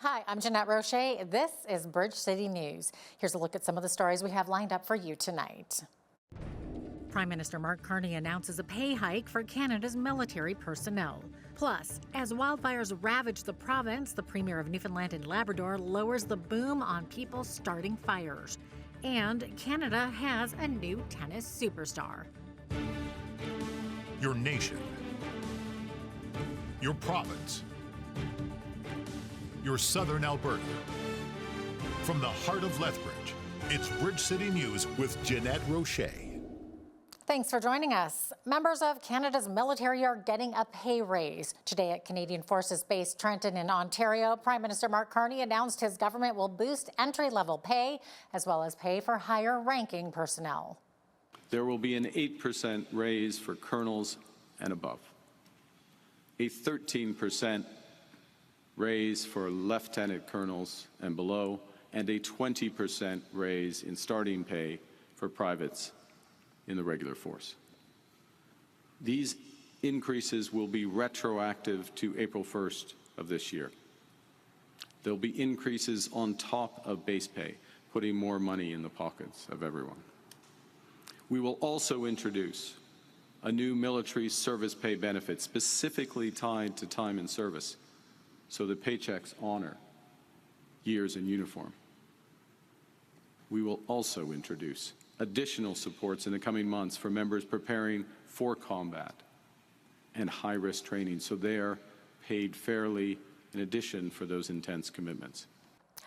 Hi, I'm Jeanette Roche. This is Bridge City News. Here's a look at some of the stories we have lined up for you tonight. Prime Minister Mark Carney announces a pay hike for Canada's military personnel. Plus, as wildfires ravage the province, the Premier of Newfoundland and Labrador lowers the boom on people starting fires. And Canada has a new tennis superstar. Your nation, your province, your southern Alberta. From the heart of Lethbridge, it's Bridge City News with Jeanette Roche. Thanks for joining us. Members of Canada's military are getting a pay raise. Today at Canadian Forces Base Trenton in Ontario, Prime Minister Mark Carney announced his government will boost entry-level pay as well as pay for higher-ranking personnel. There will be an 8% raise for colonels and above, a 13% raise for lieutenant colonels and below, and a 20% raise in starting pay for privates in the regular force. These increases will be retroactive to April 1st of this year. There'll be increases on top of base pay, putting more money in the pockets of everyone. We will also introduce a new military service pay benefit specifically tied to time in service, so that paychecks honor years in uniform. We will also introduce additional supports in the coming months for members preparing for combat and high-risk training, so they are paid fairly in addition for those intense commitments.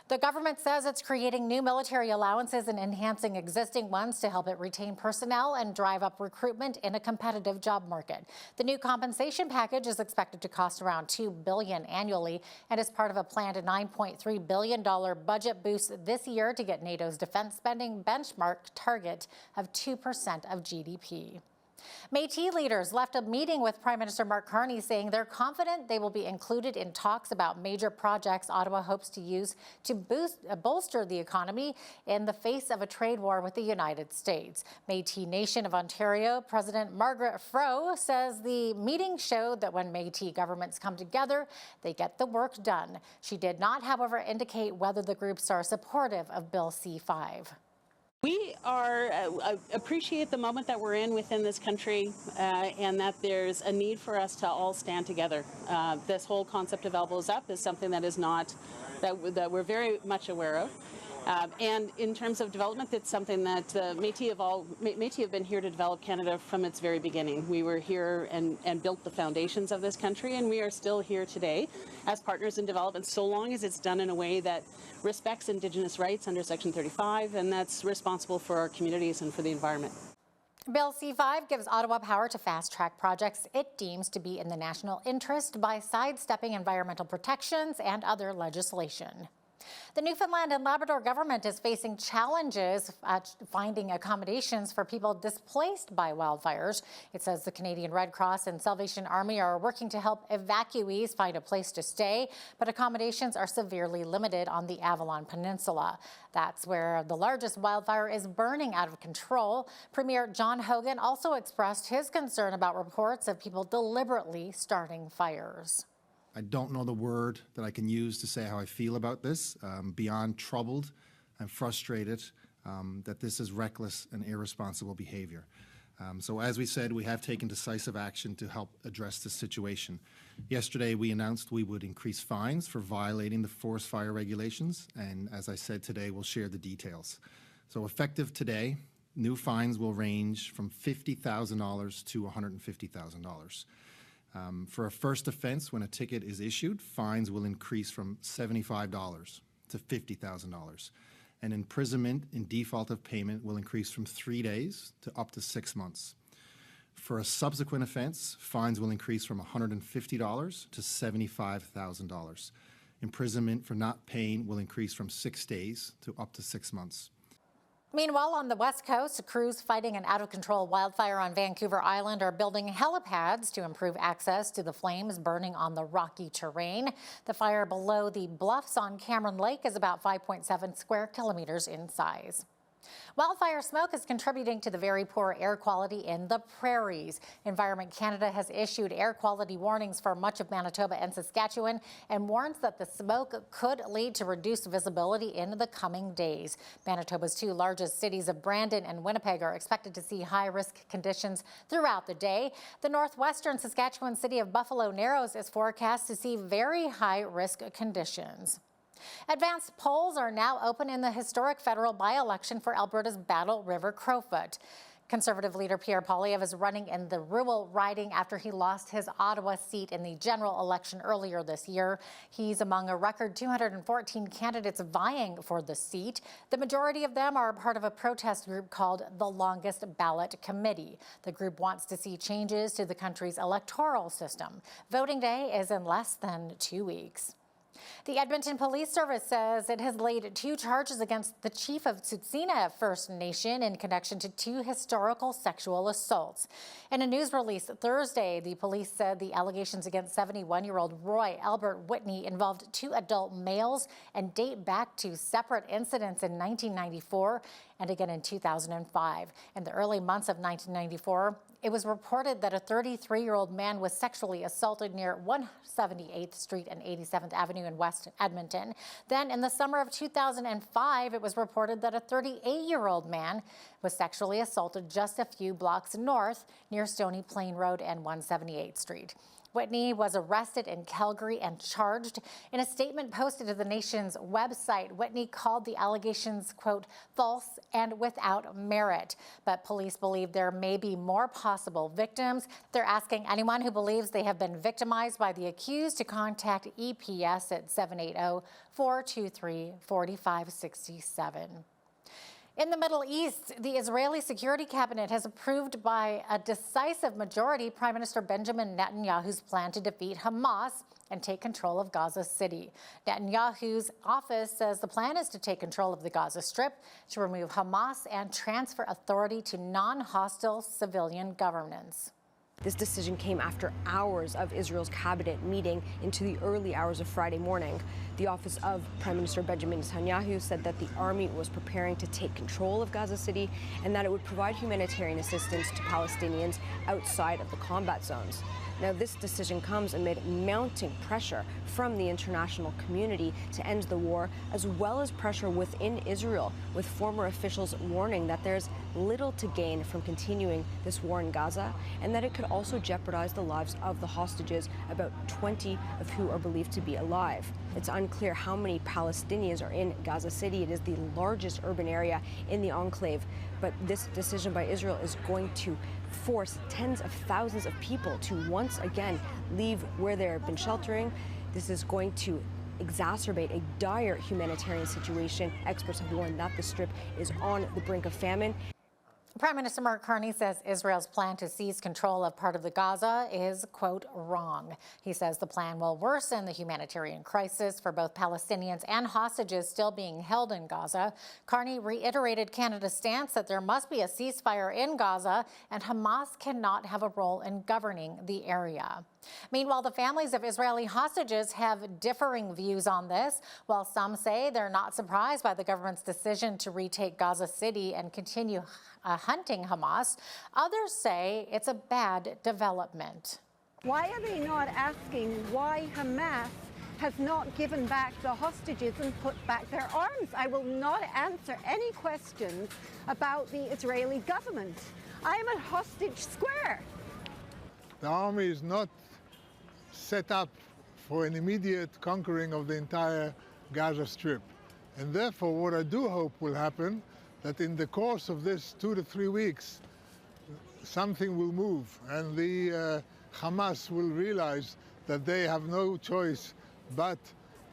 The government says it's creating new military allowances and enhancing existing ones to help it retain personnel and drive up recruitment in a competitive job market. The new compensation package is expected to cost around $2 billion annually and is part of a planned $9.3 billion budget boost this year to get NATO's defense spending benchmark target of 2% of GDP. Métis leaders left a meeting with Prime Minister Mark Carney saying they're confident they will be included in talks about major projects Ottawa hopes to use to bolster the economy in the face of a trade war with the United States. Métis Nation of Ontario President Margaret Froh says the meeting showed that when Métis governments come together, they get the work done. She did not, however, indicate whether the groups are supportive of Bill C-5. We appreciate the moment that we're in within this country and that there's a need for us to all stand together. This whole concept of elbows up is something that is not, that we're very much aware of. And in terms of development, it's something that Métis have been here to develop Canada from its very beginning. We were here and built the foundations of this country, and we are still here today as partners in development, so long as it's done in a way that respects Indigenous rights under Section 35, and that's responsible for our communities and for the environment. Bill C-5 gives Ottawa power to fast-track projects it deems to be in the national interest by sidestepping environmental protections and other legislation. The Newfoundland and Labrador government is facing challenges at finding accommodations for people displaced by wildfires. It says the Canadian Red Cross and Salvation Army are working to help evacuees find a place to stay, but accommodations are severely limited on the Avalon Peninsula. That's where the largest wildfire is burning out of control. Premier John Hogan also expressed his concern about reports of people deliberately starting fires. I don't know the word that I can use to say how I feel about this. Beyond troubled and frustrated that this is reckless and irresponsible behavior. So as we said, we have taken decisive action to help address this situation. Yesterday, we announced we would increase fines for violating the forest fire regulations, and as I said today, we'll share the details. So effective today, new fines will range from $50,000 to $150,000. For a first offense, when a ticket is issued, fines will increase from $75 to $50,000. And imprisonment in default of payment will increase from 3 days to up to 6 months. For a subsequent offense, fines will increase from $150 to $75,000. Imprisonment for not paying will increase from 6 days to up to 6 months. Meanwhile, on the West Coast, crews fighting an out-of-control wildfire on Vancouver Island are building helipads to improve access to the flames burning on the rocky terrain. The fire below the bluffs on Cameron Lake is about 5.7 square kilometers in size. Wildfire smoke is contributing to the very poor air quality in the prairies. Environment Canada has issued air quality warnings for much of Manitoba and Saskatchewan and warns that the smoke could lead to reduced visibility in the coming days. Manitoba's two largest cities of Brandon and Winnipeg are expected to see high-risk conditions throughout the day. The northwestern Saskatchewan city of Buffalo Narrows is forecast to see very high-risk conditions. Advanced polls are now open in the historic federal by-election for Alberta's Battle River Crowfoot. Conservative leader Pierre Poilievre is running in the rural riding after he lost his Ottawa seat in the general election earlier this year. He's among a record 214 candidates vying for the seat. The majority of them are part of a protest group called the Longest Ballot Committee. The group wants to see changes to the country's electoral system. Voting day is in less than 2 weeks. The Edmonton Police Service says it has laid 2 charges against the chief of Tsuut'ina First Nation in connection to 2 historical sexual assaults. In a news release Thursday, the police said the allegations against 71-year-old Roy Albert Whitney involved 2 adult males and date back to separate incidents in 1994 and again in 2005. In the early months of 1994, it was reported that a 33-year-old man was sexually assaulted near 178th Street and 87th Avenue in West Edmonton. Then in the summer of 2005, it was reported that a 38-year-old man was sexually assaulted just a few blocks north near Stony Plain Road and 178th Street. Whitney was arrested in Calgary and charged. In a statement posted to the nation's website, Whitney called the allegations, quote, false and without merit. But police believe there may be more possible victims. They're asking anyone who believes they have been victimized by the accused to contact EPS at 780-423-4567. In the Middle East, the Israeli Security Cabinet has approved by a decisive majority Prime Minister Benjamin Netanyahu's plan to defeat Hamas and take control of Gaza City. Netanyahu's office says the plan is to take control of the Gaza Strip, to remove Hamas and transfer authority to non-hostile civilian governance. This decision came after hours of Israel's cabinet meeting into the early hours of Friday morning. The office of Prime Minister Benjamin Netanyahu said that the army was preparing to take control of Gaza City and that it would provide humanitarian assistance to Palestinians outside of the combat zones. Now, this decision comes amid mounting pressure from the international community to end the war, as well as pressure within Israel, with former officials warning that there's little to gain from continuing this war in Gaza, and that it could also jeopardize the lives of the hostages, about 20 of who are believed to be alive. It's unclear how many Palestinians are in Gaza City. It is the largest urban area in the enclave, but this decision by Israel is going to force tens of thousands of people to once again leave where they've been sheltering. This is going to exacerbate a dire humanitarian situation. Experts have warned that the Strip is on the brink of famine. Prime Minister Mark Carney says Israel's plan to seize control of part of the Gaza is, quote, wrong. He says the plan will worsen the humanitarian crisis for both Palestinians and hostages still being held in Gaza. Carney reiterated Canada's stance that there must be a ceasefire in Gaza and Hamas cannot have a role in governing the area. Meanwhile, the families of Israeli hostages have differing views on this. While some say they're not surprised by the government's decision to retake Gaza City and continue hunting Hamas, others say it's a bad development. Why are they not asking why Hamas has not given back the hostages and put back their arms? I will not answer any questions about the Israeli government. I am at Hostage Square. The army is not set up for an immediate conquering of the entire Gaza Strip. And therefore, what I do hope will happen, that in the course of this 2 to 3 weeks, something will move and the Hamas will realize that they have no choice but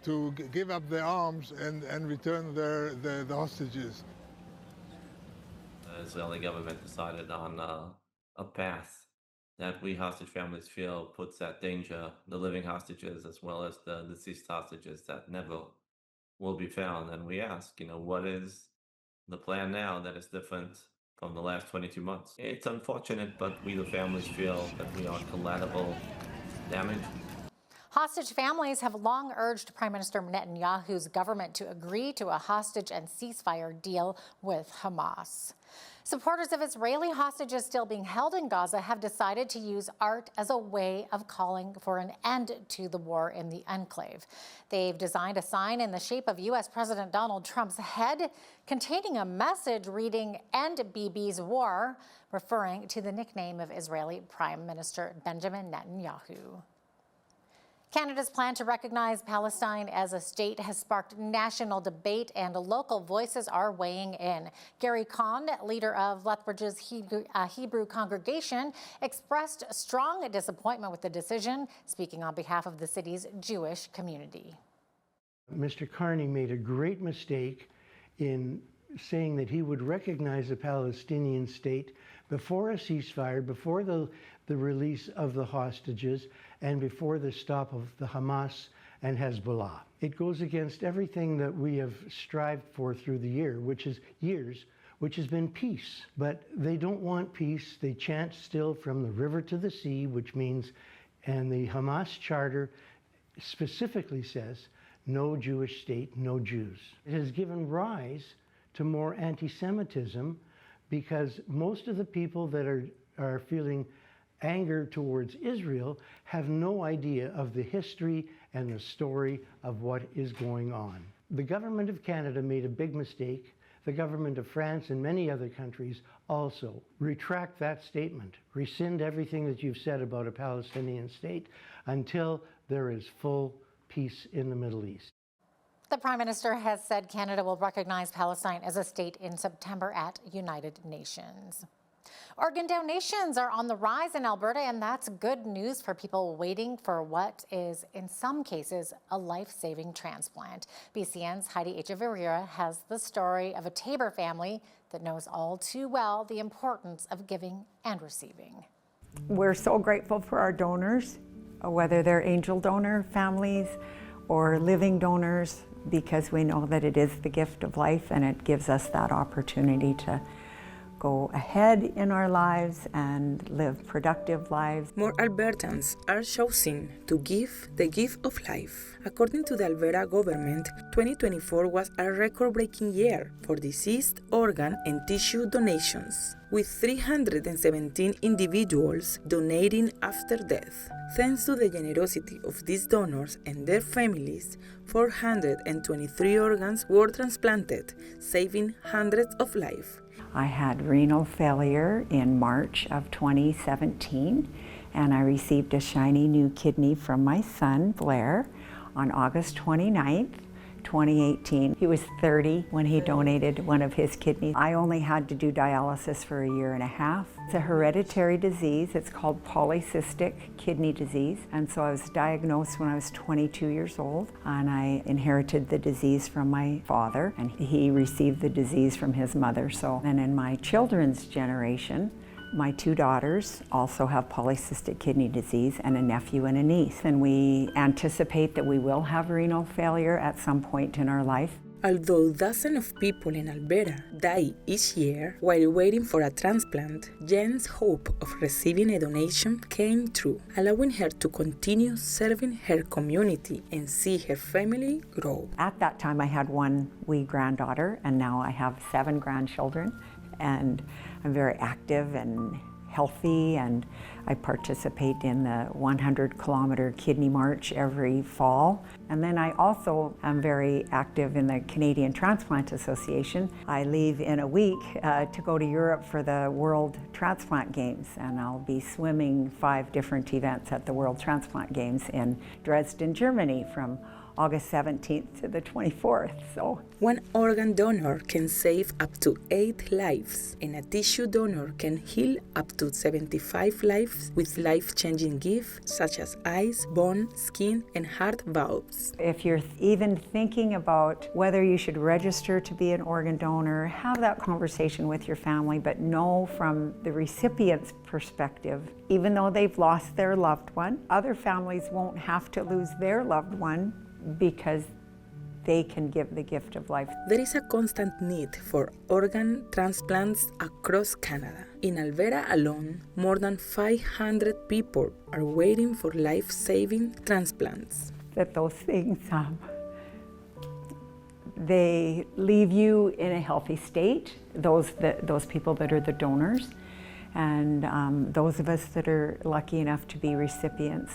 to give up their arms and return the hostages. The Israeli government decided on a path that we hostage families feel puts at danger the living hostages as well as the deceased hostages that never will be found. And we ask, what is the plan now that is different from the last 22 months? It's unfortunate, but we, the families, feel that we are collateral damage. Hostage families have long urged Prime Minister Netanyahu's government to agree to a hostage and ceasefire deal with Hamas. Supporters of Israeli hostages still being held in Gaza have decided to use art as a way of calling for an end to the war in the enclave. They've designed a sign in the shape of U.S. President Donald Trump's head containing a message reading "End Bibi's War," referring to the nickname of Israeli Prime Minister Benjamin Netanyahu. Canada's plan to recognize Palestine as a state has sparked national debate, and local voices are weighing in. Gary Kahn, leader of Lethbridge's Hebrew congregation, expressed strong disappointment with the decision, speaking on behalf of the city's Jewish community. Mr. Carney made a great mistake in saying that he would recognize a Palestinian state before a ceasefire, before the release of the hostages, and before the stop of the Hamas and Hezbollah. It goes against everything that we have strived for through the years, which has been peace. But they don't want peace. They chant still from the river to the sea, which means, and the Hamas charter specifically says, no Jewish state, no Jews. It has given rise to more anti-Semitism because most of the people that are feeling anger towards Israel have no idea of the history and the story of what is going on. The government of Canada made a big mistake. The government of France and many other countries also. Retract that statement. Rescind everything that you've said about a Palestinian state until there is full peace in the Middle East. The Prime Minister has said Canada will recognize Palestine as a state in September at United Nations. Organ donations are on the rise in Alberta, and that's good news for people waiting for what is, in some cases, a life-saving transplant. BCN's Heidi Echeverria has the story of a Tabor family that knows all too well the importance of giving and receiving. We're so grateful for our donors, whether they're angel donor families or living donors, because we know that it is the gift of life and it gives us that opportunity to go ahead in our lives and live productive lives. More Albertans are choosing to give the gift of life. According to the Alberta government, 2024 was a record-breaking year for deceased organ and tissue donations, with 317 individuals donating after death. Thanks to the generosity of these donors and their families, 423 organs were transplanted, saving hundreds of lives. I had renal failure in March of 2017, and I received a shiny new kidney from my son, Blair, on August 29th, 2018. He was 30 when he donated one of his kidneys. I only had to do dialysis for a year and a half. It's a hereditary disease. It's called polycystic kidney disease. And so I was diagnosed when I was 22 years old, and I inherited the disease from my father, and he received the disease from his mother. So then in my children's generation, my two daughters also have polycystic kidney disease, and a nephew and a niece. And we anticipate that we will have renal failure at some point in our life. Although dozens of people in Alberta die each year while waiting for a transplant, Jen's hope of receiving a donation came true, allowing her to continue serving her community and see her family grow. At that time, I had one wee granddaughter, and now I have 7 grandchildren. And I'm very active and healthy, and I participate in the 100-kilometer kidney march every fall. And then I also am very active in the Canadian Transplant Association. I leave in a week to go to Europe for the World Transplant Games, and I'll be swimming 5 different events at the World Transplant Games in Dresden, Germany from August 17th to the 24th. So one organ donor can save up to 8 lives, and a tissue donor can heal up to 75 lives with life-changing gifts such as eyes, bone, skin, and heart valves. If you're even thinking about whether you should register to be an organ donor, have that conversation with your family, but know from the recipient's perspective, even though they've lost their loved one, other families won't have to lose their loved one because they can give the gift of life. There is a constant need for organ transplants across Canada. In Alberta alone, more than 500 people are waiting for life-saving transplants. That those things, they leave you in a healthy state, those people that are the donors, and those of us that are lucky enough to be recipients.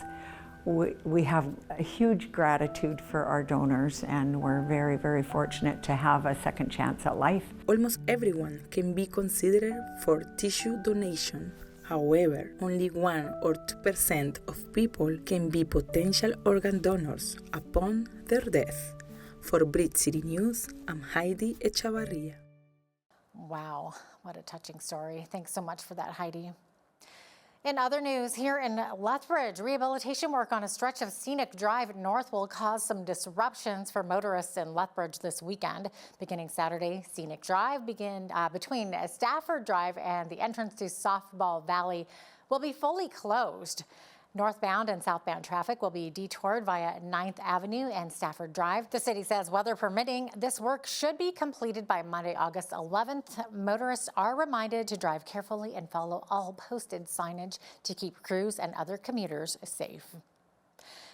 We have a huge gratitude for our donors, and we're very, very fortunate to have a second chance at life. Almost everyone can be considered for tissue donation. However, only 1 or 2% of people can be potential organ donors upon their death. For Bridge City News, I'm Heidi Echavarria. Wow, what a touching story. Thanks so much for that, Heidi. In other news, here in Lethbridge, rehabilitation work on a stretch of Scenic Drive North will cause some disruptions for motorists in Lethbridge this weekend. Beginning Saturday, Scenic Drive between Stafford Drive and the entrance to Softball Valley will be fully closed. Northbound and southbound traffic will be detoured via 9th Avenue and Stafford Drive. The city says, weather permitting, this work should be completed by Monday, August 11th. Motorists are reminded to drive carefully and follow all posted signage to keep crews and other commuters safe.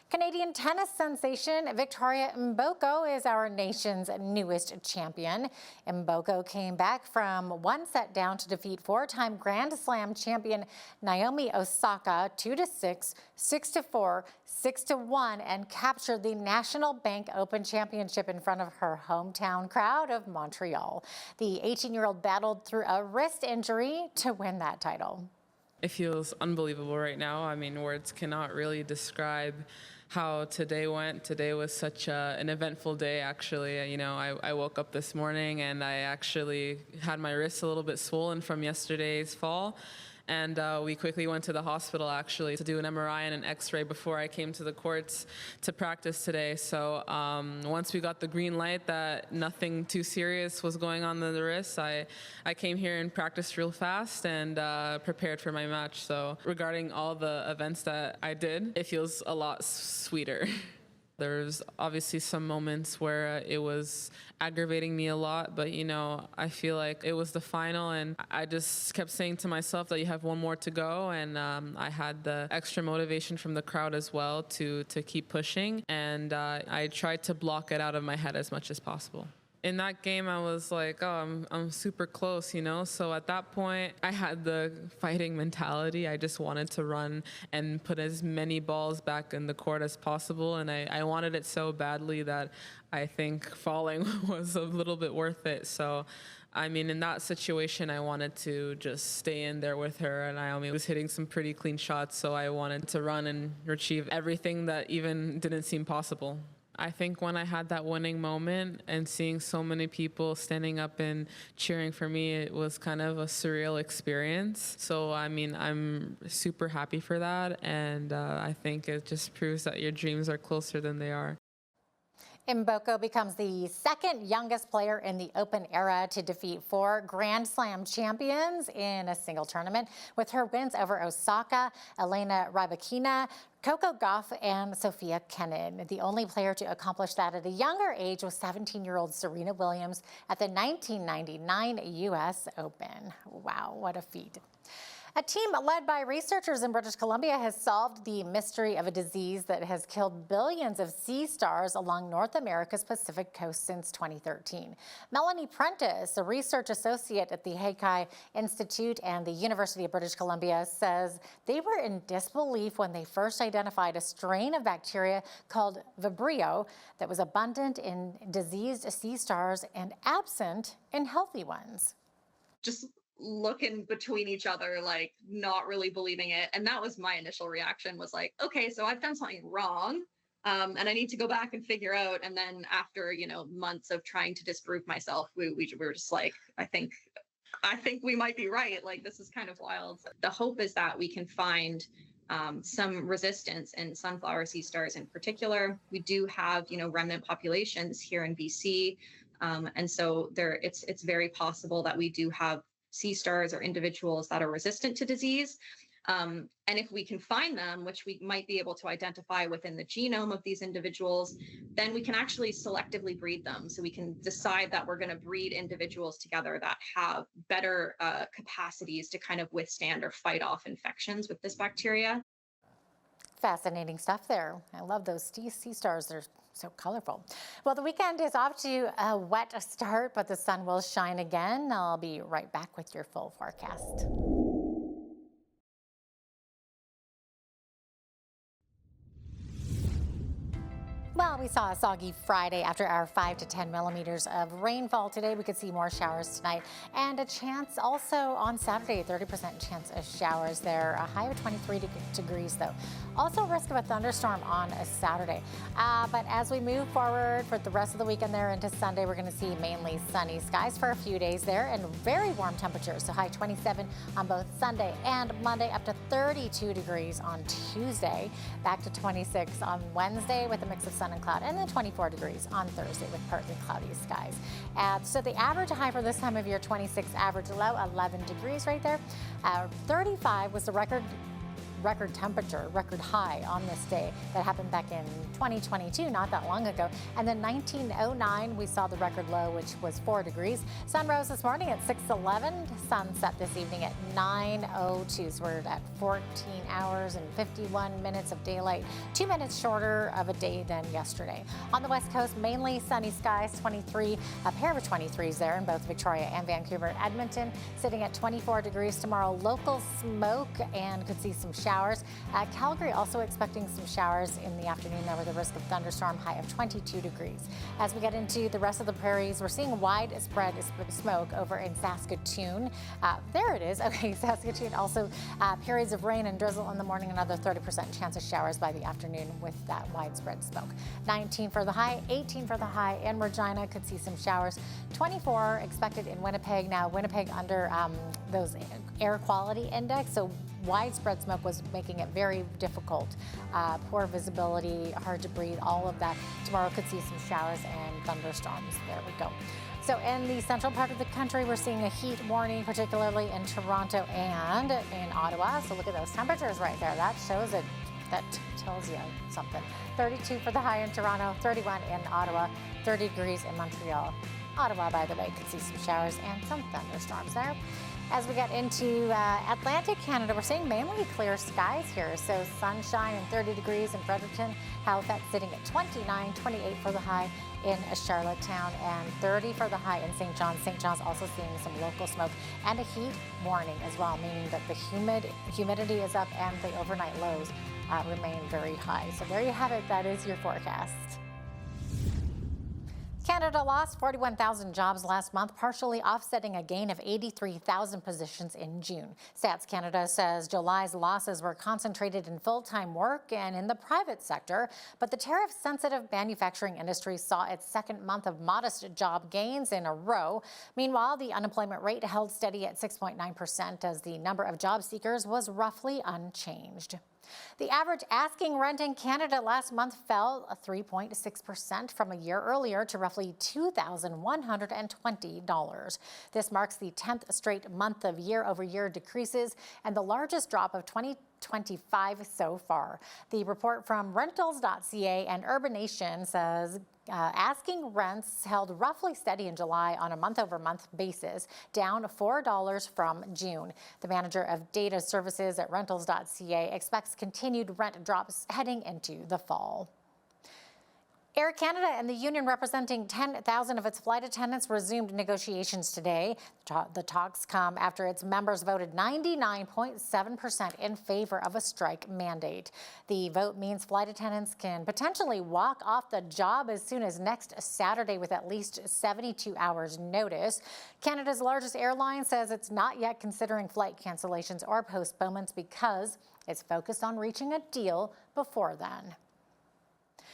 Canadian tennis sensation Victoria Mboko is our nation's newest champion. Mboko came back from one set down to defeat four-time Grand Slam champion Naomi Osaka 2-6, 6-4, 6-1, and captured the National Bank Open Championship in front of her hometown crowd of Montreal. The 18-year-old battled through a wrist injury to win that title. It feels unbelievable right now. I mean, words cannot really describe how today went. Today was such an eventful day, actually. You know, I woke up this morning and I actually had my wrist a little bit swollen from yesterday's fall. And we quickly went to the hospital, actually, to do an MRI and an X-ray before I came to the courts to practice today. So once we got the green light that nothing too serious was going on in the wrist, I came here and practiced real fast and prepared for my match. So regarding all the events that I did, it feels a lot sweeter. There's obviously some moments where it was aggravating me a lot, but, you know, I feel like it was the final, and I just kept saying to myself that you have one more to go, and I had the extra motivation from the crowd as well to keep pushing, and I tried to block it out of my head as much as possible. In that game, I was like, oh, I'm super close, you know? So at that point, I had the fighting mentality. I just wanted to run and put as many balls back in the court as possible. And I wanted it so badly that I think falling was a little bit worth it. So, I mean, in that situation, I wanted to just stay in there with her. And Naomi was hitting some pretty clean shots. So I wanted to run and achieve everything that even didn't seem possible. I think when I had that winning moment and seeing so many people standing up and cheering for me, it was kind of a surreal experience. So, I mean, I'm super happy for that. And I think it just proves that your dreams are closer than they are. Mboko becomes the second youngest player in the Open era to defeat 4 Grand Slam champions in a single tournament, with her wins over Osaka, Elena Rybakina, Coco Gauff, and Sophia Kenin. The only player to accomplish that at a younger age was 17-year-old Serena Williams at the 1999 U.S. Open. Wow, what a feat. A team led by researchers in British Columbia has solved the mystery of a disease that has killed billions of sea stars along North America's Pacific coast since 2013. Melanie Prentice, a research associate at the Heikai Institute and the University of British Columbia, says they were in disbelief when they first identified a strain of bacteria called Vibrio that was abundant in diseased sea stars and absent in healthy ones. Just looking between each other, like not really believing it. And that was my initial reaction, was like, okay, so I've done something wrong. And I need to go back and figure out. And then after, you know, months of trying to disprove myself, we were just like, I think we might be right. Like, this is kind of wild. The hope is that we can find some resistance in sunflower sea stars in particular. We do have, you know, remnant populations here in BC. And so it's very possible that we do have sea stars or individuals that are resistant to disease. And if we can find them, which we might be able to identify within the genome of these individuals, then we can actually selectively breed them. So we can decide that we're going to breed individuals together that have better capacities to kind of withstand or fight off infections with this bacteria. Fascinating stuff there. I love those sea stars. They're so colorful. Well, the weekend is off to a wet start, but the sun will shine again. I'll be right back with your full forecast. Well, we saw a soggy Friday after our 5 to 10 millimeters of rainfall today. We could see more showers tonight and a chance also on Saturday, 30% chance of showers there. A high of 23 degrees though. Also a risk of a thunderstorm on a Saturday. But as we move forward for the rest of the weekend there into Sunday, we're going to see mainly sunny skies for a few days there and very warm temperatures. So high 27 on both Sunday and Monday, up to 32 degrees on Tuesday, back to 26 on Wednesday with a mix of sun and cloud, and then 24 degrees on Thursday with partly cloudy skies. So the average high for this time of year, 26, average low, 11 degrees right there. 35 was the record temperature, record high on this day that happened back in 2022, not that long ago. And then 1909, we saw the record low, which was 4 degrees. Sun rose this morning at 6:11, sunset this evening at 9:02. So we're at 14 hours and 51 minutes of daylight, 2 minutes shorter of a day than yesterday. On the west coast, mainly sunny skies, 23, a pair of 23s there in both Victoria and Vancouver. Edmonton sitting at 24 degrees tomorrow, local smoke and could see some showers. Calgary also expecting some showers in the afternoon there with a risk of thunderstorm, high of 22 degrees. As we get into the rest of the prairies, we're seeing widespread smoke over in Saskatoon. There it is. Okay, Saskatoon also periods of rain and drizzle in the morning, another 30% chance of showers by the afternoon with that widespread smoke. 19 for the high, 18 for the high in Regina, could see some showers. 24 expected in Winnipeg. Now Winnipeg under those air quality index, so widespread smoke was making it very difficult. Poor visibility, hard to breathe, all of that. Tomorrow could see some showers and thunderstorms. There we go. So in the central part of the country, we're seeing a heat warning, particularly in Toronto and in Ottawa. So look at those temperatures right there. That shows it. That tells you something. 32 for the high in Toronto, 31 in Ottawa, 30 degrees in Montreal. Ottawa, by the way, could see some showers and some thunderstorms there. As we get into Atlantic Canada, we're seeing mainly clear skies here. So sunshine and 30 degrees in Fredericton, Halifax sitting at 29, 28 for the high in Charlottetown, and 30 for the high in St. John's. St. John's also seeing some local smoke and a heat warning as well, meaning that the humidity is up and the overnight lows remain very high. So there you have it. That is your forecast. Canada lost 41,000 jobs last month, partially offsetting a gain of 83,000 positions in June. Stats Canada says July's losses were concentrated in full-time work and in the private sector, but the tariff-sensitive manufacturing industry saw its second month of modest job gains in a row. Meanwhile, the unemployment rate held steady at 6.9% as the number of job seekers was roughly unchanged. The average asking rent in Canada last month fell 3.6% from a year earlier to roughly $2,120. This marks the 10th straight month of year-over-year decreases and the largest drop of 2025 so far. The report from rentals.ca and Urbanation says asking rents held roughly steady in July on a month-over-month basis, down $4 from June. The manager of data services at rentals.ca expects continued rent drops heading into the fall. Air Canada and the union representing 10,000 of its flight attendants resumed negotiations today. The talks come after its members voted 99.7% in favor of a strike mandate. The vote means flight attendants can potentially walk off the job as soon as next Saturday with at least 72 hours notice. Canada's largest airline says it's not yet considering flight cancellations or postponements because it's focused on reaching a deal before then.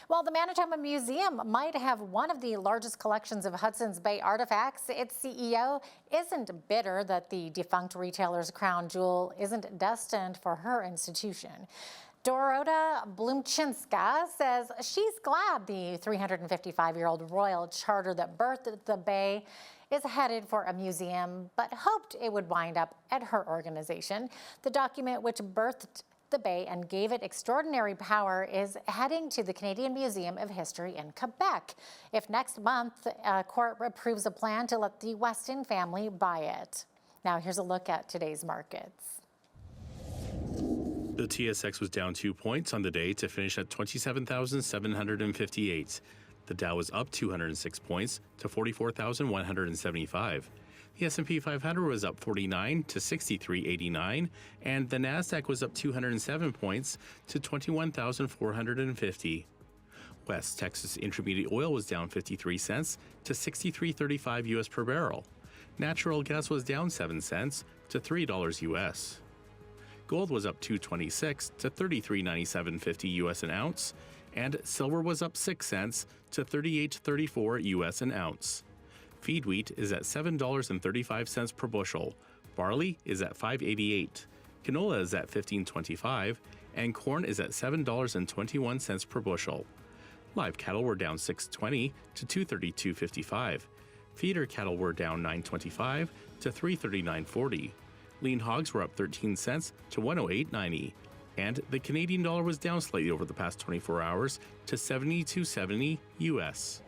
While the Manitoba Museum might have one of the largest collections of Hudson's Bay artifacts, its CEO isn't bitter that the defunct retailer's crown jewel isn't destined for her institution. Dorota Blumchinska says she's glad the 355-year-old royal charter that birthed the Bay is headed for a museum, but hoped it would wind up at her organization. The document which birthed the Bay and gave it extraordinary power is heading to the Canadian Museum of History in Quebec. If next month a court approves a plan to let the Weston family buy it. Now here's a look at today's markets. The TSX was down 2 points on the day to finish at 27,758. The Dow was up 206 points to 44,175. The S&P 500 was up 49 to 6389, and the Nasdaq was up 207 points to 21,450. West Texas Intermediate oil was down 53 cents to 63.35 US per barrel. Natural gas was down 7 cents to $3 US. Gold was up 226 to 33.9750 US an ounce, and silver was up 6 cents to 38.34 US an ounce. Feed wheat is at $7.35 per bushel, barley is at $5.88, canola is at $15.25, and corn is at $7.21 per bushel. Live cattle were down $6.20 to $232.55. Feeder cattle were down $9.25 to $339.40. Lean hogs were up 13 cents to 108.90, and the Canadian dollar was down slightly over the past 24 hours to 72.70 US.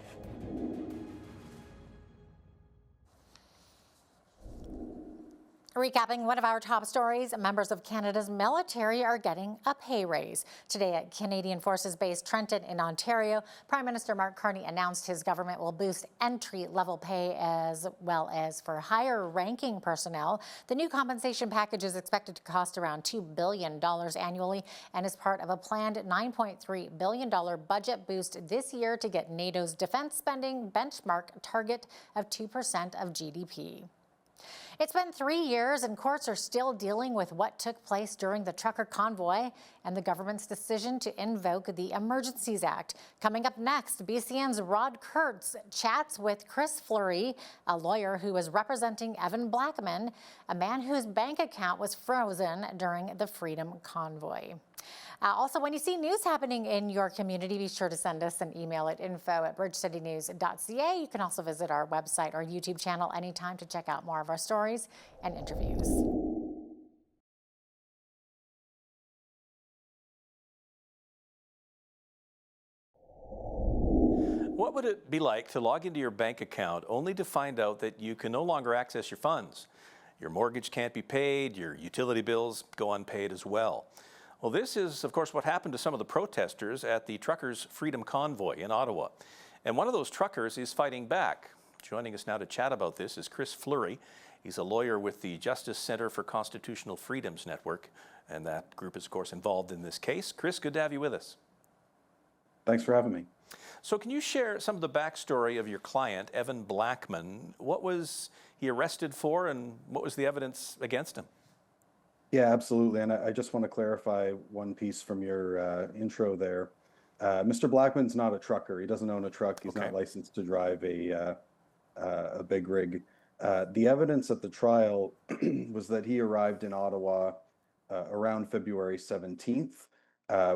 Recapping one of our top stories, members of Canada's military are getting a pay raise. Today at Canadian Forces Base Trenton in Ontario, Prime Minister Mark Carney announced his government will boost entry-level pay as well as for higher-ranking personnel. The new compensation package is expected to cost around $2 billion annually and is part of a planned $9.3 billion budget boost this year to get NATO's defense spending benchmark target of 2% of GDP. It's been 3 years and courts are still dealing with what took place during the trucker convoy and the government's decision to invoke the Emergencies Act. Coming up next, BCN's Rod Kurtz chats with Chris Fleury, a lawyer who was representing Evan Blackman, a man whose bank account was frozen during the Freedom Convoy. Also, when you see news happening in your community, be sure to send us an email at info@bridgecitynews.ca. You can also visit our website or YouTube channel anytime to check out more of our stories and interviews. What would it be like to log into your bank account only to find out that you can no longer access your funds? Your mortgage can't be paid, your utility bills go unpaid as well. Well, this is, of course, what happened to some of the protesters at the Truckers' Freedom Convoy in Ottawa. And one of those truckers is fighting back. Joining us now to chat about this is Chris Fleury. He's a lawyer with the Justice Center for Constitutional Freedoms Network, and that group is, of course, involved in this case. Chris, good to have you with us. Thanks for having me. So can you share some of the backstory of your client, Evan Blackman? What was he arrested for, and what was the evidence against him? Yeah, absolutely. And I just want to clarify one piece from your intro there. Mr. Blackman's not a trucker. He doesn't own a truck. He's not licensed to drive a big rig. The evidence at the trial was that he arrived in Ottawa around February 17th,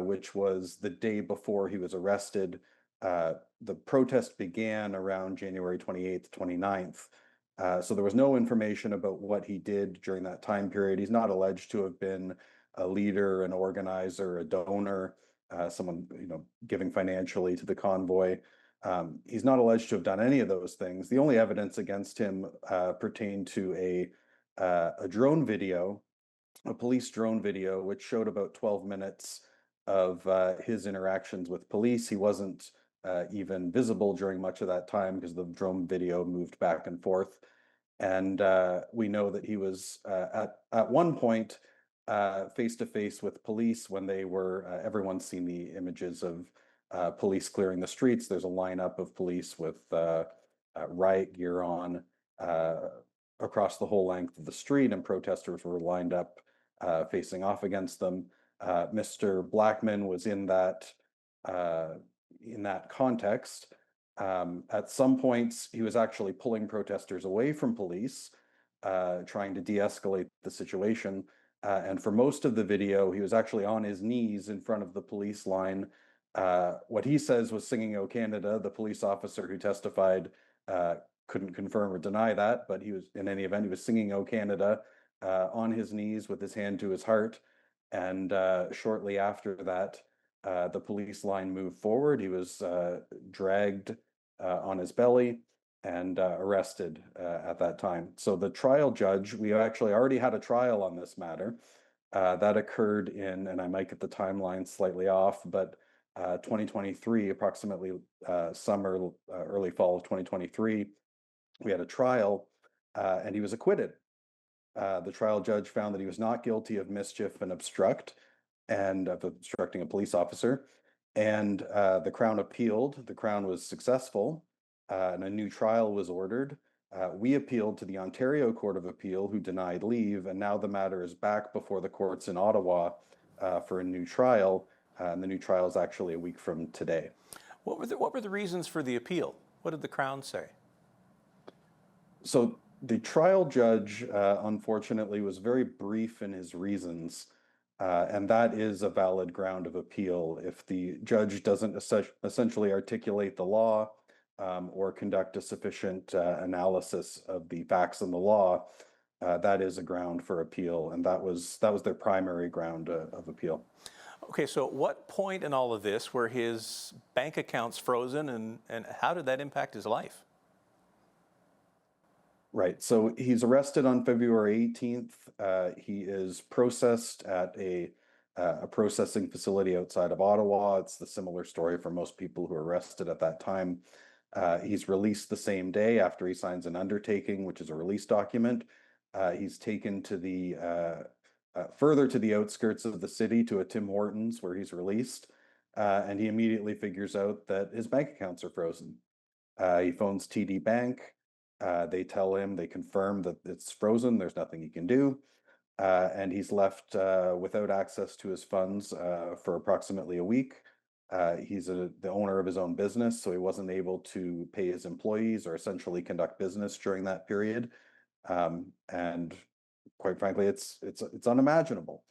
which was the day before he was arrested. The protest began around January 28th, 29th. So there was no information about what he did during that time period. He's not alleged to have been a leader, an organizer, a donor, someone giving financially to the convoy. He's not alleged to have done any of those things. The only evidence against him pertained to a drone video, a police drone video, which showed about 12 minutes of his interactions with police. He wasn't even visible during much of that time because the drone video moved back and forth. And we know that he was at one point face to face with police when they were, everyone's seen the images of police clearing the streets. There's a lineup of police with riot gear on across the whole length of the street, and protesters were lined up facing off against them. Mr. Blackman was in that context. At some points, he was actually pulling protesters away from police, trying to de-escalate the situation. And for most of the video, he was actually on his knees in front of the police line. What he says was singing "O Canada." The police officer who testified couldn't confirm or deny that, but he was, in any event, he was singing "O Canada" on his knees with his hand to his heart. And shortly after that, the police line moved forward. He was dragged on his belly and arrested at that time. So the trial judge, we actually already had a trial on this matter. That occurred in, and I might get the timeline slightly off, but 2023, approximately summer, early fall of 2023, we had a trial and he was acquitted. The trial judge found that he was not guilty of mischief and obstruct and of obstructing a police officer. And the Crown appealed. The Crown was successful and a new trial was ordered. We appealed to the Ontario Court of Appeal, who denied leave, and now the matter is back before the courts in Ottawa for a new trial. And the new trial is actually a week from today. What were the reasons for the appeal? What did the Crown say? So the trial judge, unfortunately, was very brief in his reasons, and that is a valid ground of appeal. If the judge doesn't essentially articulate the law or conduct a sufficient analysis of the facts in the law, that is a ground for appeal, and that was their primary ground of appeal. Okay, so at what point in all of this were his bank accounts frozen, and how did that impact his life? Right. So he's arrested on February 18th. He is processed at a processing facility outside of Ottawa. It's the similar story for most people who are arrested at that time. He's released the same day after he signs an undertaking, which is a release document. He's taken to the further to the outskirts of the city to a Tim Hortons where he's released. And he immediately figures out that his bank accounts are frozen. He phones TD Bank. They tell him, they confirm that it's frozen, there's nothing he can do, and he's left without access to his funds for approximately a week. He's the owner of his own business, so he wasn't able to pay his employees or essentially conduct business during that period. And quite frankly, it's unimaginable.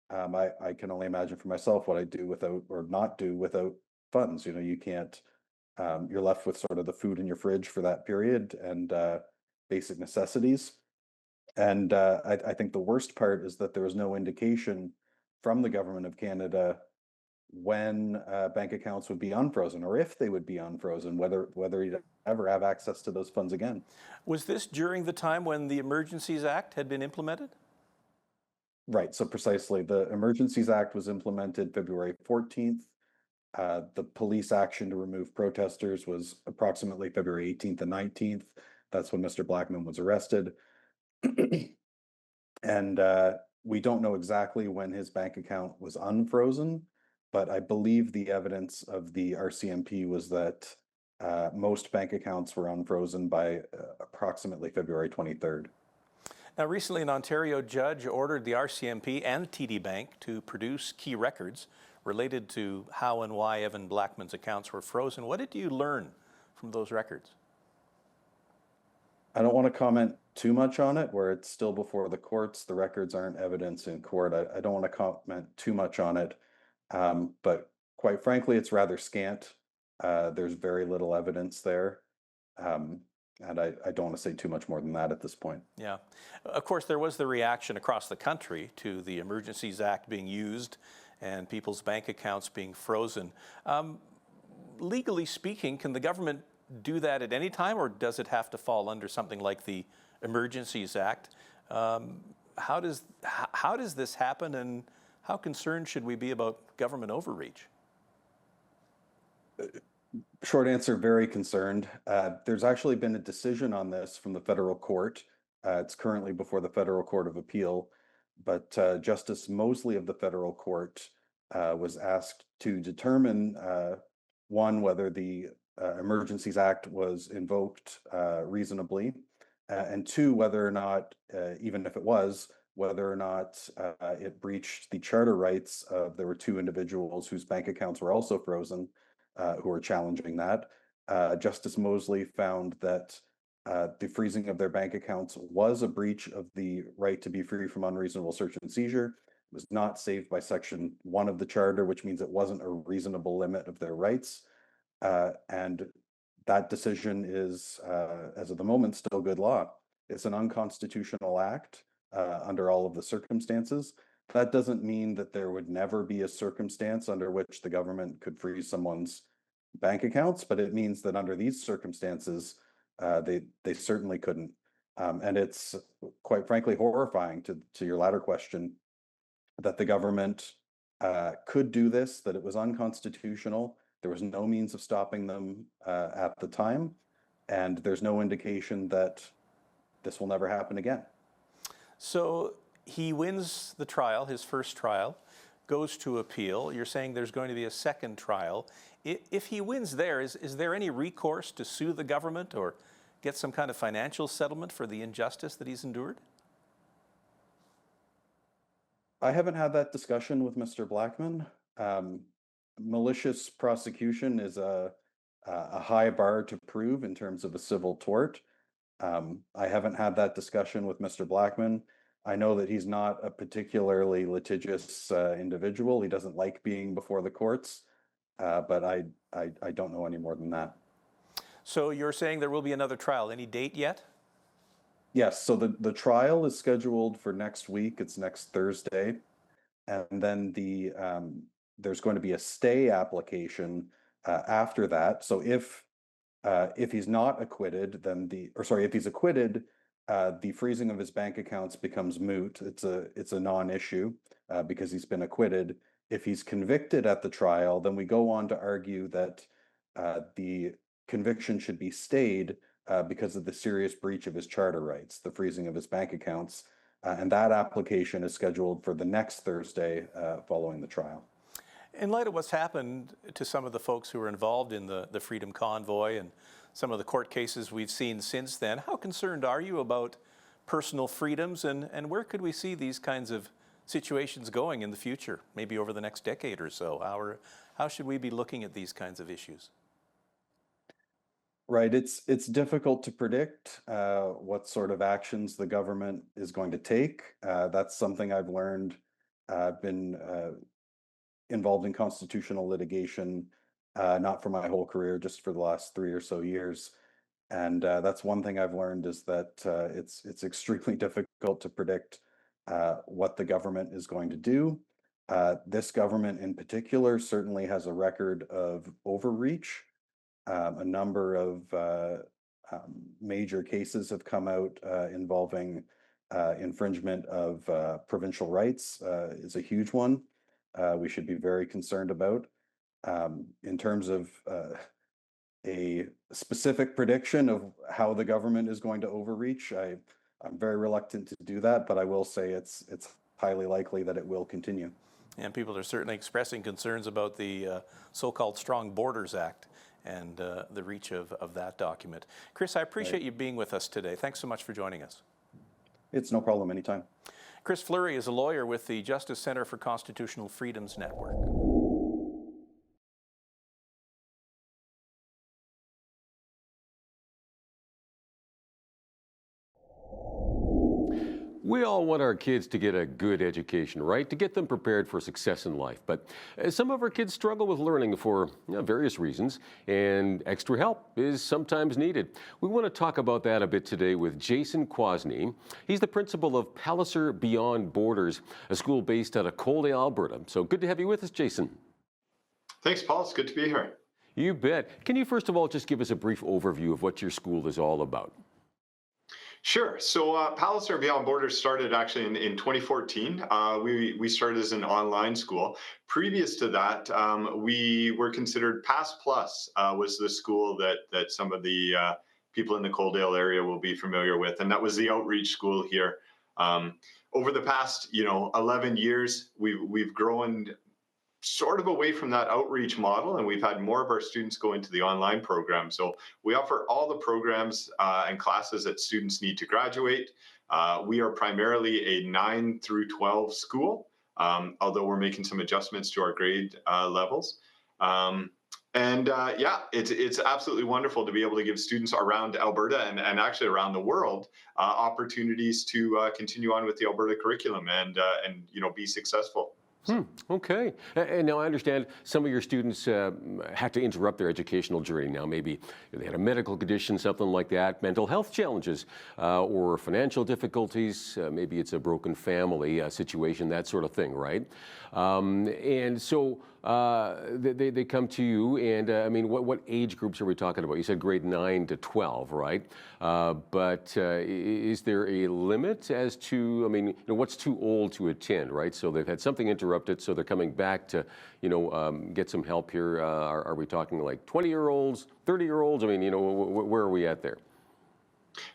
I can only imagine for myself what I do without or not do without funds. You know, you can't. You're left with sort of the food in your fridge for that period and basic necessities. And I think the worst part is that there was no indication from the government of Canada when bank accounts would be unfrozen or if they would be unfrozen, whether he'd ever have access to those funds again. Was this during the time when the Emergencies Act had been implemented? Right, so precisely. The Emergencies Act was implemented February 14th. The police action to remove protesters was approximately February 18th and 19th. That's when Mr. Blackman was arrested. And we don't know exactly when his bank account was unfrozen, but I believe the evidence of the RCMP was that most bank accounts were unfrozen by approximately February 23rd. Now, recently, an Ontario judge ordered the RCMP and TD Bank to produce key records related to how and why Evan Blackman's accounts were frozen. What did you learn from those records? I don't want to comment too much on it, where it's still before the courts. The records aren't evidence in court. I don't want to comment too much on it, but quite frankly, it's rather scant. There's very little evidence there. And I don't want to say too much more than that at this point. Yeah. Of course, there was the reaction across the country to the Emergencies Act being used and people's bank accounts being frozen. Legally speaking, can the government do that at any time, or does it have to fall under something like the Emergencies Act? How does this happen, and how concerned should we be about government overreach? Short answer, very concerned. There's actually been a decision on this from the federal court. It's currently before the Federal Court of Appeal, but Justice Mosley of the federal court was asked to determine, one, whether the Emergencies Act was invoked reasonably, and two, whether or not, even if it was, whether or not it breached the charter rights of, there were two individuals whose bank accounts were also frozen, who are challenging that. Justice Mosley found that the freezing of their bank accounts was a breach of the right to be free from unreasonable search and seizure. It was not saved by Section 1 of the Charter, which means it wasn't a reasonable limit of their rights. And that decision is, as of the moment, still good law. It's an unconstitutional act under all of the circumstances. That doesn't mean that there would never be a circumstance under which the government could freeze someone's bank accounts, but it means that under these circumstances, they certainly couldn't. And it's quite frankly horrifying to your latter question that the government could do this, that it was unconstitutional. There was no means of stopping them at the time, and there's no indication that this will never happen again. So he wins the trial, his first trial, goes to appeal. You're saying there's going to be a second trial. If he wins there, is there any recourse to sue the government or get some kind of financial settlement for the injustice that he's endured? I haven't had that discussion with Mr. Blackman. Malicious prosecution is a high bar to prove in terms of a civil tort. I haven't had that discussion with Mr. Blackman. I know that he's not a particularly litigious individual. He doesn't like being before the courts, but I don't know any more than that. So you're saying there will be another trial. Any date yet? Yes, so the trial is scheduled for next week. It's next Thursday. And then there's going to be a stay application after that. So if he's not acquitted, then if he's acquitted, the freezing of his bank accounts becomes moot. It's a non-issue because he's been acquitted. If he's convicted at the trial, then we go on to argue that the conviction should be stayed because of the serious breach of his charter rights, the freezing of his bank accounts. And that application is scheduled for the next Thursday following the trial. In light of what's happened to some of the folks who were involved in the Freedom Convoy and some of the court cases we've seen since then, how concerned are you about personal freedoms, and where could we see these kinds of situations going in the future, maybe over the next decade or so? How should we be looking at these kinds of issues? Right, it's difficult to predict what sort of actions the government is going to take. That's something I've learned. I've been involved in constitutional litigation, not for my whole career, just for the last 3 or so years. And that's one thing I've learned is that it's extremely difficult to predict what the government is going to do. This government in particular certainly has a record of overreach. A number of major cases have come out involving infringement of provincial rights is a huge one. We should be very concerned about. In terms of a specific prediction of how the government is going to overreach, I'm very reluctant to do that, but I will say it's highly likely that it will continue. And people are certainly expressing concerns about the so-called Strong Borders Act and the reach of that document. Chris, I appreciate you being with us today. Thanks so much for joining us. It's no problem, anytime. Chris Fleury is a lawyer with the Justice Center for Constitutional Freedoms Network. We all want our kids to get a good education, right? To get them prepared for success in life. But some of our kids struggle with learning for various reasons, and extra help is sometimes needed. We want to talk about that a bit today with Jason Kwasny. He's the principal of Palliser Beyond Borders, a school based out of Coaldale, Alberta. So good to have you with us, Jason. Thanks, Paul. It's good to be here. You bet. Can you first of all just give us a brief overview of what your school is all about? Sure. So Palliser Beyond Borders started actually in 2014. We started as an online school. Previous to that, we were considered Pass Plus was the school that some of the people in the Coaldale area will be familiar with, and that was the outreach school here. Over the past 11 years, we've grown sort of away from that outreach model, and we've had more of our students go into the online program. So we offer all the programs and classes that students need to graduate. We are primarily a 9 through 12 school, although we're making some adjustments to our grade levels. And yeah, it's absolutely wonderful to be able to give students around Alberta and actually around the world opportunities to continue on with the Alberta curriculum and be successful. Okay. And now I understand some of your students had to interrupt their educational journey. Now maybe they had a medical condition, something like that, mental health challenges, or financial difficulties. Maybe it's a broken family situation, that sort of thing, right? And so they come to you, and I mean, what age groups are we talking about? You said grade 9 to 12, right? But is there a limit as to, I mean, what's too old to attend, right? So they've had something interrupted, so they're coming back to, get some help here. Are we talking like 20-year-olds, 30-year-olds? I mean, where are we at there?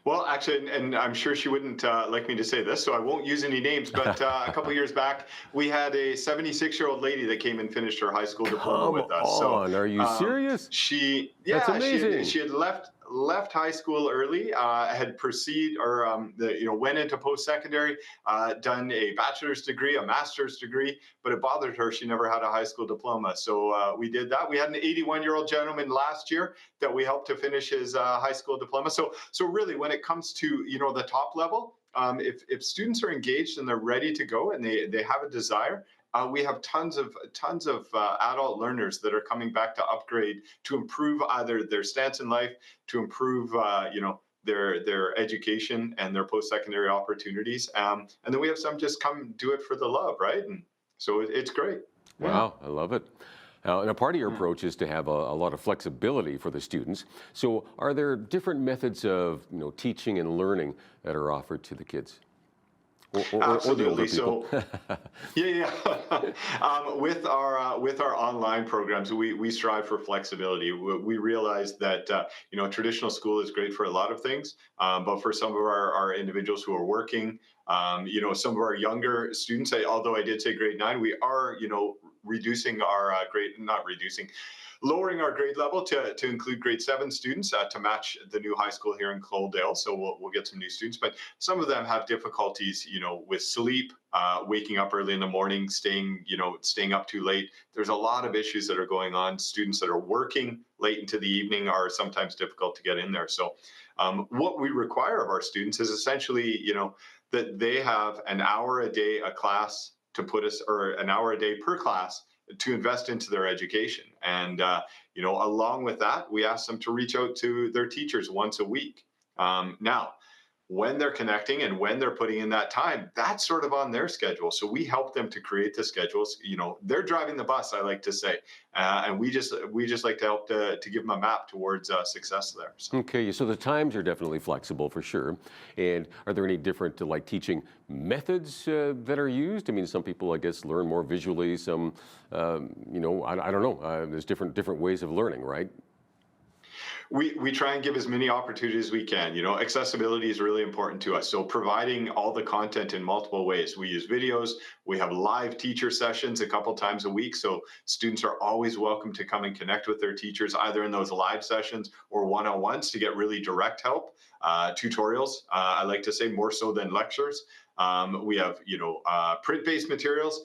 Well, actually, and I'm sure she wouldn't like me to say this, so I won't use any names, but a couple years back, we had a 76-year-old lady that came and finished her high school diploma with us. Are you serious? That's amazing. She had left high school early, had went into post-secondary, done a bachelor's degree, a master's degree, but it bothered her. She never had a high school diploma. So we did that. We had an 81-year-old gentleman last year that we helped to finish his high school diploma. So really, when it comes to, the top level, if students are engaged and they're ready to go and they have a desire, we have tons of adult learners that are coming back to upgrade to improve either their stance in life, to improve their education and their post-secondary opportunities. And then we have some just come do it for the love, right? And so it's great. Wow, I love it. And a part of your approach is to have a lot of flexibility for the students. So are there different methods of teaching and learning that are offered to the kids? Absolutely. Or the older people. With our online programs, we strive for flexibility. We realize that traditional school is great for a lot of things, but for some of our individuals who are working, some of our younger students, although I did say grade 9, we are reducing our lowering our grade level to include grade 7 students to match the new high school here in Coaldale. So we'll get some new students, but some of them have difficulties, with sleep, waking up early in the morning, staying up too late. There's a lot of issues that are going on. Students that are working late into the evening are sometimes difficult to get in there. So what we require of our students is essentially, that they have an hour a day a class to put us, or an hour a day per class to invest into their education. And, along with that, we ask them to reach out to their teachers once a week. Now, when they're connecting and when they're putting in that time, that's sort of on their schedule. So we help them to create the schedules. They're driving the bus, I like to say, and we just like to help to give them a map towards success there. So. Okay, so the times are definitely flexible for sure. And are there any different teaching methods that are used? I mean, some people, I guess, learn more visually. Some, I don't know. There's different ways of learning, right? We try and give as many opportunities as we can. Accessibility is really important to us. So providing all the content in multiple ways. We use videos. We have live teacher sessions a couple times a week. So students are always welcome to come and connect with their teachers, either in those live sessions or one-on-ones to get really direct help. Tutorials, I like to say, more so than lectures. We have, print-based materials.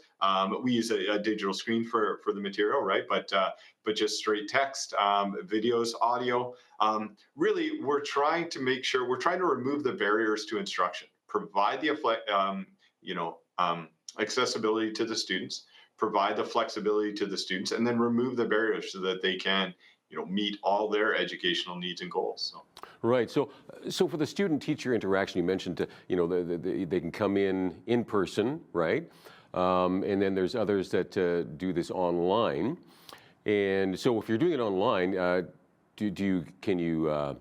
We use a digital screen for the material, right? But just straight text, videos, audio. Really, we're trying to remove the barriers to instruction, provide the accessibility to the students, provide the flexibility to the students, and then remove the barriers so that they can meet all their educational needs and goals. So. Right. So for the student-teacher interaction, you mentioned, they can come in person, right? And then there's others that do this online. And so if you're doing it online, can you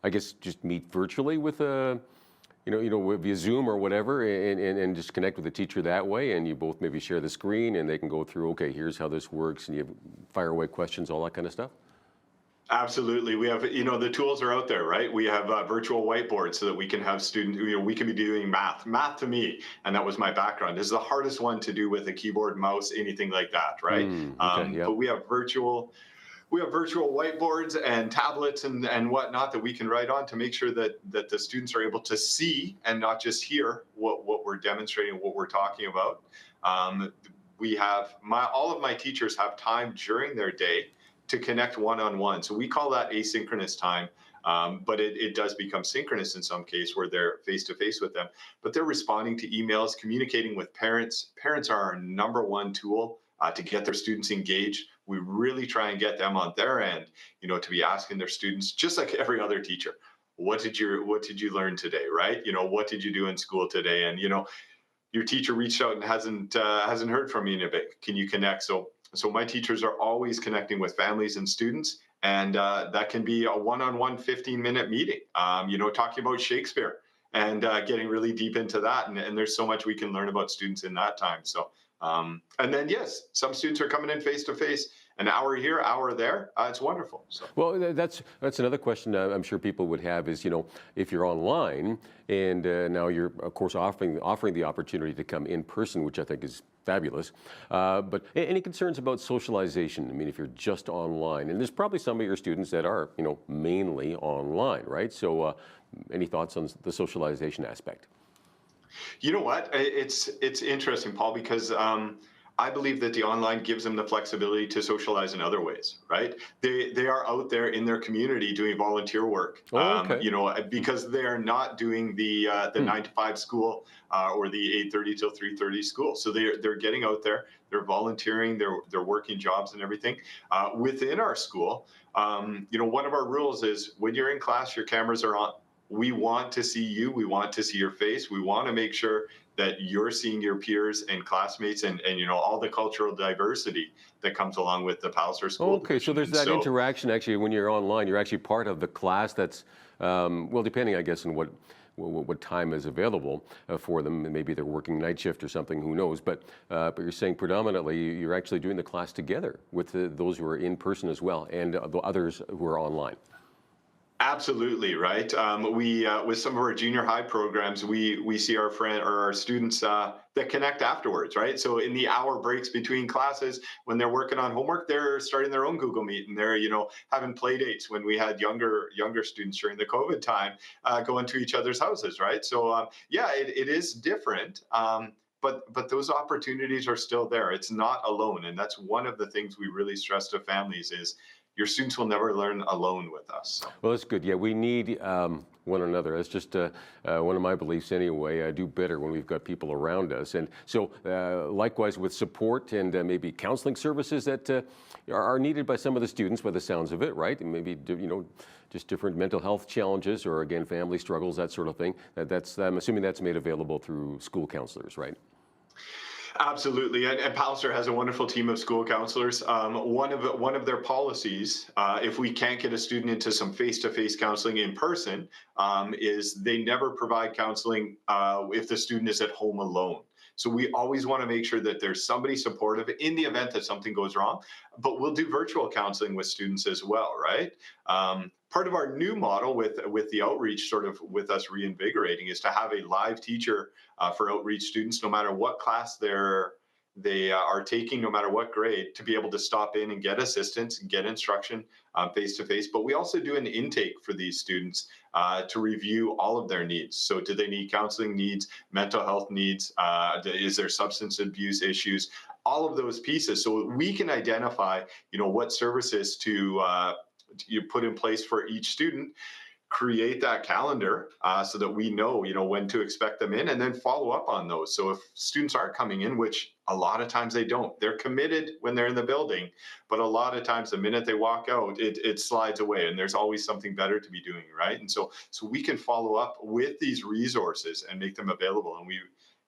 I guess just meet virtually with via Zoom or whatever, and just connect with the teacher that way, and you both maybe share the screen, and they can go through, okay, here's how this works, and you fire away questions, all that kind of stuff? Absolutely. We have, the tools are out there, right? We have virtual whiteboards so that we can have students, we can be doing math to me, and that was my background, is the hardest one to do with a keyboard, mouse, anything like that, right? Okay, yeah. But we have virtual whiteboards and tablets and whatnot that we can write on to make sure that the students are able to see and not just hear what we're demonstrating, what we're talking about. We have all of my teachers have time during their day to connect one-on-one. So we call that asynchronous time. But it does become synchronous in some case where they're face-to-face with them. But they're responding to emails, communicating with parents. Parents are our #1 tool to get their students engaged. We really try and get them on their end, to be asking their students, just like every other teacher, what did you learn today, right? What did you do in school today? And your teacher reached out and hasn't heard from you in a bit. Can you connect? So my teachers are always connecting with families and students, and that can be a one-on-one 15-minute meeting. Talking about Shakespeare and getting really deep into that. And there's so much we can learn about students in that time. So and then yes, some students are coming in face to face. An hour here, hour there. It's wonderful. So. Well, that's another question I'm sure people would have is, if you're online and now you're, of course, offering the opportunity to come in person, which I think is fabulous. But any concerns about socialization? I mean, if you're just online, and there's probably some of your students that are, mainly online, right? So any thoughts on the socialization aspect? You know what? It's interesting, Paul, because I believe that the online gives them the flexibility to socialize in other ways, right? They are out there in their community doing volunteer work, because they are not doing the 9 to 5 school or the 8:30 till 3:30 school. So they're getting out there, they're volunteering, they're working jobs and everything within our school. One of our rules is when you're in class, your cameras are on. We want to see you. We want to see your face. We want to make sure that you're seeing your peers and classmates and all the cultural diversity that comes along with the Palliser School. Okay, so there's that interaction actually when you're online. You're actually part of the class that's, well, depending, I guess, on what time is available for them. Maybe they're working night shift or something, who knows. But you're saying predominantly you're actually doing the class together with those who are in person as well and the others who are online. Absolutely, right. We with some of our junior high programs, we see our students that connect afterwards, right? So in the hour breaks between classes, when they're working on homework, they're starting their own Google Meet and they're having play dates. When we had younger students during the COVID time, going to each other's houses, right? So it is different. But those opportunities are still there. It's not alone, and that's one of the things we really stress to families is. Your students will never learn alone with us. Well, that's good. Yeah, we need one another. That's just one of my beliefs anyway. I do better when we've got people around us. And so likewise with support and maybe counseling services that are needed by some of the students by the sounds of it, right? And maybe, just different mental health challenges or, again, family struggles, that sort of thing. I'm assuming that's made available through school counselors, right? Absolutely, and Palliser has a wonderful team of school counselors. One of their policies, if we can't get a student into some face-to-face counseling in person, is they never provide counseling if the student is at home alone. So we always want to make sure that there's somebody supportive in the event that something goes wrong, but we'll do virtual counseling with students as well, right? Part of our new model with the outreach, sort of with us reinvigorating, is to have a live teacher for outreach students, no matter what class they are taking, no matter what grade, to be able to stop in and get assistance and get instruction face to face. But we also do an intake for these students to review all of their needs. So do they need counseling needs, mental health needs? Is there substance abuse issues? All of those pieces. So we can identify, what services to you put in place for each student, create that calendar so that we know, when to expect them in, and then follow up on those. So if students aren't coming in, which a lot of times they don't, they're committed when they're in the building, but a lot of times the minute they walk out, it slides away, and there's always something better to be doing, right? And so we can follow up with these resources and make them available, and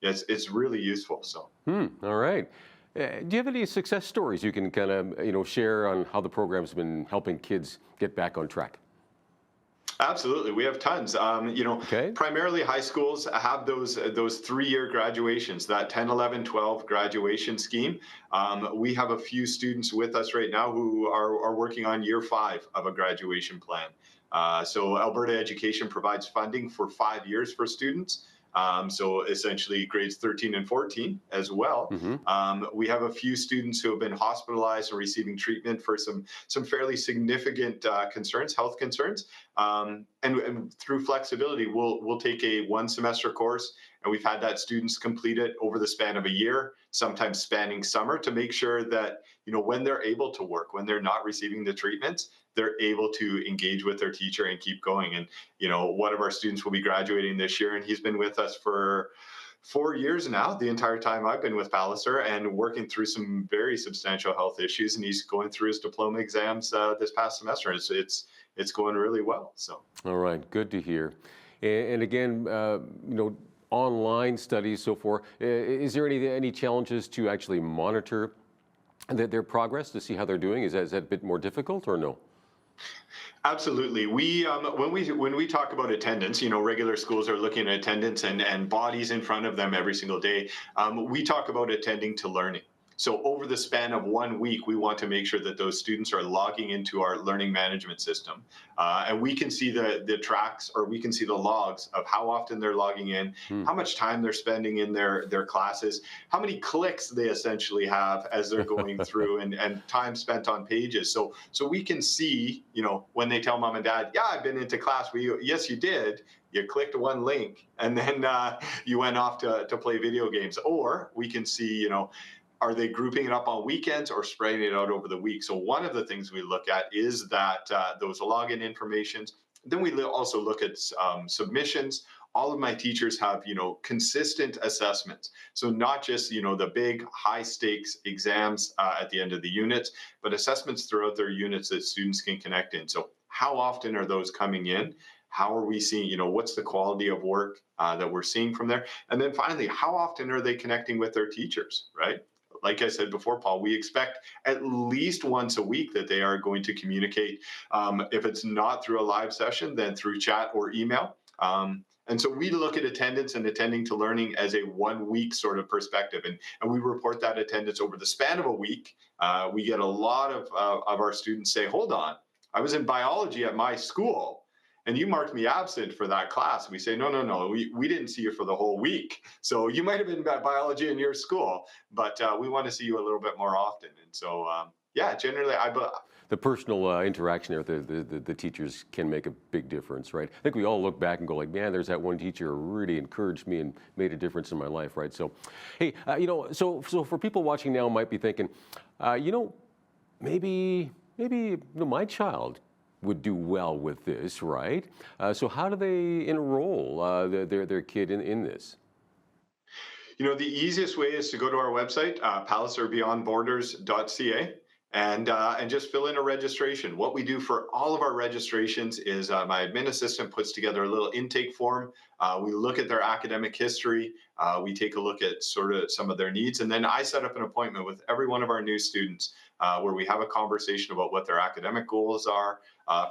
it's really useful. So. All right. Do you have any success stories you can kind of, share on how the program's been helping kids get back on track? Absolutely, we have tons. Primarily high schools have those 3-year graduations, that 10, 11, 12 graduation scheme. We have a few students with us right now who are working on year 5 of a graduation plan. So Alberta Education provides funding for 5 years for students. So essentially grades 13 and 14 as well. We have a few students who have been hospitalized and receiving treatment for some fairly significant concerns, health concerns. And through flexibility, we'll take a 1-semester course, and we've had that students complete it over the span of a year, sometimes spanning summer, to make sure that, you know, when they're able to work, when they're not receiving the treatments, they're able to engage with their teacher and keep going. And, you know, one of our students will be graduating this year, and he's been with us for 4 years now, the entire time I've been with Palliser, and working through some very substantial health issues. And he's going through his diploma exams this past semester. It's going really well. So. All right, good to hear. And again, you know, online studies, so forth. Is there any challenges to actually monitor their progress to see how they're doing? Is that a bit more difficult or no? Absolutely. When we talk about attendance, you know, regular schools are looking at attendance and bodies in front of them every single day. We talk about attending to learning. So over the span of 1 week, we want to make sure that those students are logging into our learning management system. And we can see the tracks, or we can see the logs of how often they're logging in, how much time they're spending in their classes, how many clicks they essentially have as they're going through, and time spent on pages. So we can see, you know, when they tell mom and dad, yeah, I've been into class. Yes, you did. You clicked one link and then you went off to play video games. Or we can see, you know, are they grouping it up on weekends or spreading it out over the week? So one of the things we look at is that those login informations. Then we also look at submissions. All of my teachers have, you know, consistent assessments. So not just, you know, the big high stakes exams at the end of the units, but assessments throughout their units that students can connect in. So how often are those coming in? How are we seeing, you know, what's the quality of work that we're seeing from there? And then finally, how often are they connecting with their teachers, right? Like I said before, Paul, we expect at least once a week that they are going to communicate. If it's not through a live session, then through chat or email. And so we look at attendance and attending to learning as a 1 week sort of perspective. And we report that attendance over the span of a week. We get a lot of our students say, hold on, I was in biology at my school, and you marked me absent for that class. We say, no, we didn't see you for the whole week. So you might have been biology in your school, but we want to see you a little bit more often. And so, yeah, generally, the personal interaction there with the teachers can make a big difference, right? I think we all look back and go like, man, there's that one teacher who really encouraged me and made a difference in my life, right? So, hey, you know, so for people watching now might be thinking, you know, maybe you know, my child would do well with this, right? So how do they enroll their kid in this? You know, the easiest way is to go to our website, palliserbeyondborders.ca, and just fill in a registration. What we do for all of our registrations is my admin assistant puts together a little intake form. We look at their academic history. We take a look at sort of some of their needs, and then I set up an appointment with every one of our new students where we have a conversation about what their academic goals are.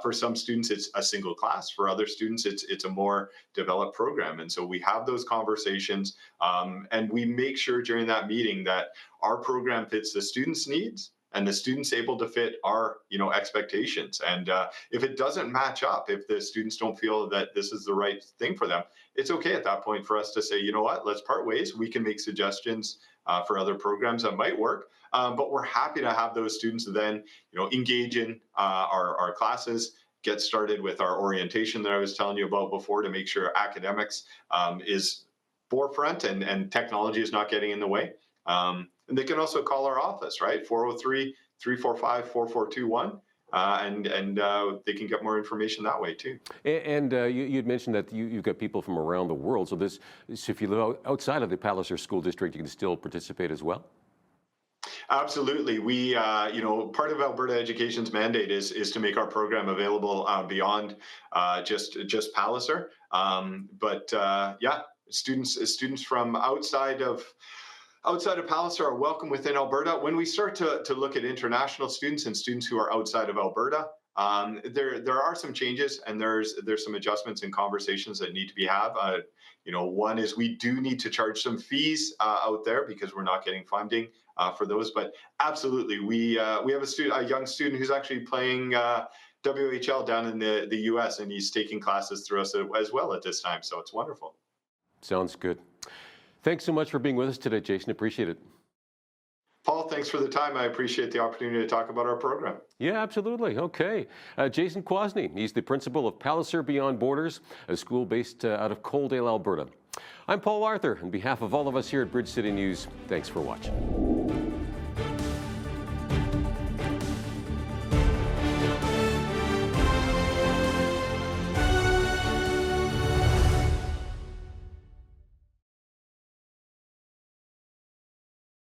For some students, it's a single class. For other students, it's a more developed program. And so we have those conversations, and we make sure during that meeting that our program fits the students' needs and the students able to fit our, you know, expectations. And if it doesn't match up, if the students don't feel that this is the right thing for them, it's okay at that point for us to say, you know what, let's part ways. We can make suggestions for other programs that might work. But we're happy to have those students then, you know, engage in our classes, get started with our orientation that I was telling you about before, to make sure academics is forefront and technology is not getting in the way. And they can also call our office, right? 403-345-4421. And they can get more information that way too. And you'd mentioned that you've got people from around the world. So if you live outside of the Palliser School District, you can still participate as well? Absolutely. We, you know, part of Alberta Education's mandate is to make our program available beyond just Palliser. Yeah, students from outside of Palliser are welcome within Alberta. When we start to look at international students and students who are outside of Alberta, there are some changes, and there's some adjustments and conversations that need to be had. You know, one is we do need to charge some fees out there because we're not getting funding for those. But absolutely, we have a young student who's actually playing WHL down in the US, and he's taking classes through us as well at this time. So it's wonderful. Sounds good. Thanks so much for being with us today, Jason. Appreciate it. Paul, thanks for the time. I appreciate the opportunity to talk about our program. Yeah, absolutely. Okay. Jason Kwasny, he's the principal of Palliser Beyond Borders, a school based out of Coaldale, Alberta. I'm Paul Arthur. On behalf of all of us here at Bridge City News, thanks for watching.